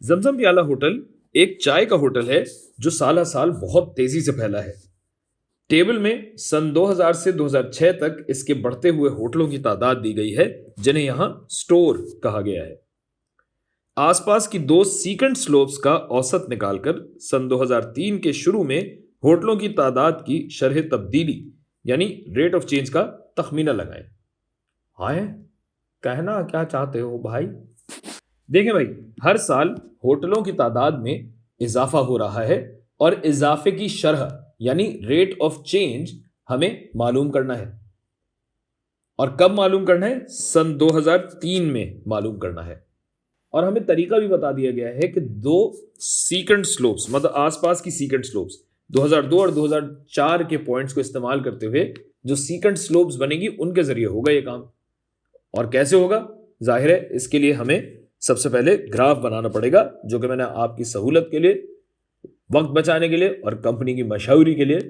जमजम प्याला होटल एक चाय का होटल है जो साल साल बहुत तेजी से फैला है। टेबल में सन 2000 से 2006 तक इसके बढ़ते हुए होटलों की तादाद दी गई है, जिन्हें यहां स्टोर कहा गया है। आसपास की दो सीकेंट स्लोप्स का औसत निकालकर सन 2003 के शुरू में होटलों की तादाद की शरह तब्दीली यानी रेट ऑफ चेंज का तखमीना लगाएं। हाय, कहना क्या चाहते हो भाई? देखें भाई, हर साल होटलों की तादाद में इजाफा हो रहा है और इजाफे की शरह यानी रेट ऑफ चेंज हमें मालूम करना है। और कब मालूम करना है? सन 2003 में मालूम करना है। और हमें तरीका भी बता दिया गया है कि दो सीकेंट स्लोप्स, मतलब आसपास की सीकेंट स्लोप्स, 2002 और 2004 के पॉइंट्स को इस्तेमाल करते हुए जो सीकेंट स्लोप्स बनेगी उनके जरिए होगा ये काम। और कैसे होगा? जाहिर है इसके लिए हमें सबसे पहले ग्राफ बनाना पड़ेगा, जो कि मैंने आपकी सहूलत के लिए, वक्त बचाने के लिए और कंपनी की मशहूरी के लिए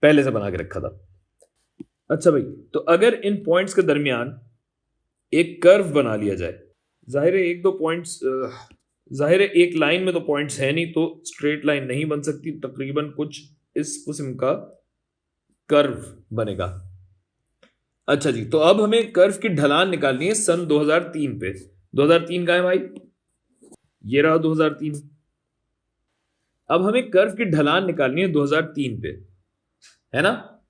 पहले से बना के रखा था। अच्छा भाई, तो अगर इन पॉइंट्स के दरमियान एक कर्व बना लिया जाए, जाहिर है एक दो पॉइंट्स, जाहिर है एक लाइन में तो पॉइंट्स है नहीं, तो स्ट्रेट लाइन नहीं बन सकती, तकरीबन कुछ इस किस्म का कर्व बनेगा। अच्छा जी, तो अब हमें कर्व की ढलान निकालनी है सन 2003 पे। 2003 का है भाई, ये रहा 2003। अब हमें कर्व की ढलान निकालनी है 2003 पे, है ना?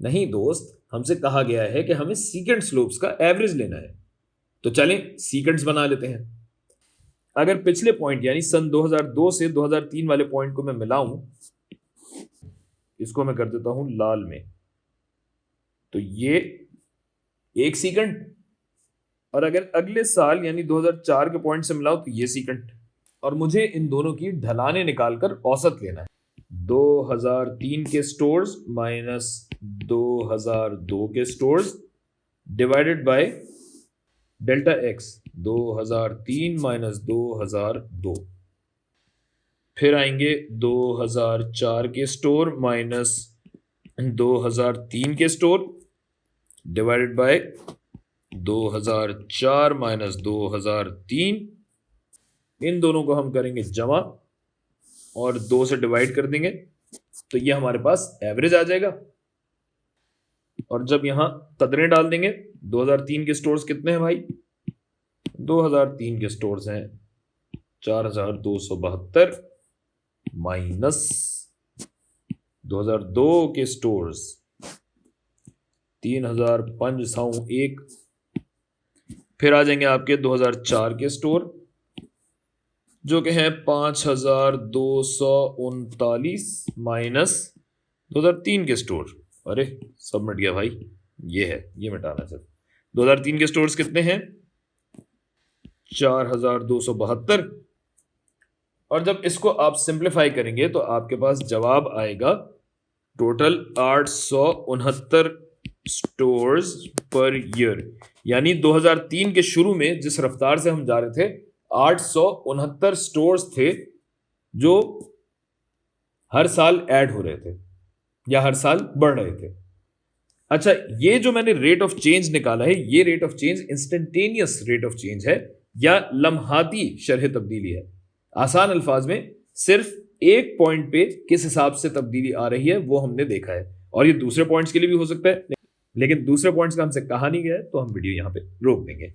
नहीं दोस्त, हमसे कहा गया है कि हमें सीकेंट स्लोप्स का एवरेज लेना है, तो चलें सीकेंट्स बना लेते हैं। अगर पिछले पॉइंट यानी सन 2002 से 2003 वाले पॉइंट को मैं मिलाऊं, इसको मैं कर देता हूं लाल में, तो ये एक सीकेंट। और अगर अगले साल यानी 2004 के पॉइंट से मिलाओ तो ये सीकेंट। और मुझे इन दोनों की ढलानें निकालकर औसत लेना है। 2003 के स्टोर्स माइनस 2002 के stores divided by delta x, 2003 minus 2002। फिर आएंगे 2004 के स्टोर माइनस 2003 के स्टोर डिवाइडेड बाय 2004 माइनस 2003। इन दोनों को हम करेंगे जमा और 2 से डिवाइड कर देंगे, तो ये हमारे पास एवरेज आ जाएगा। और जब यहां कदरें डाल देंगे, 2003 के स्टोर्स कितने हैं भाई? 2003 के स्टोर्स हैं 4272 माइनस 2002 के स्टोर्स 3501। फिर आ जाएंगे आपके 2004 के स्टोर जो कि हैं 5239 माइनस 2003 के स्टोर। अरे सब मिट गया भाई, ये है, ये मिटाना सर। 2003 के स्टोर्स कितने हैं? 4272। और जब इसको आप सिंप्लीफाई करेंगे तो आपके पास जवाब आएगा टोटल 869 स्टोर्स पर ईयर। यानी 2003 के शुरू में जिस रफ्तार से हम जा रहे थे, 869 स्टोर्स थे जो हर साल ऐड हो रहे थे या हर साल बढ़ रहे थे। अच्छा, ये जो मैंने रेट ऑफ चेंज निकाला है, ये rate of change instantaneous rate of change है या लम्हाती शरह तब्दीली है। आसान अल्फाज में सिर्फ एक पॉइंट पे किस हिसाब से तब्दीली आ रही है वो हमने देखा है, और ये दूसरे पॉइंट्स के लिए भी हो सकता है, लेकिन दूसरे पॉइंट्स का हमसे कहा नहीं गया है, तो हम वीडियो यहां पे रोक देंगे।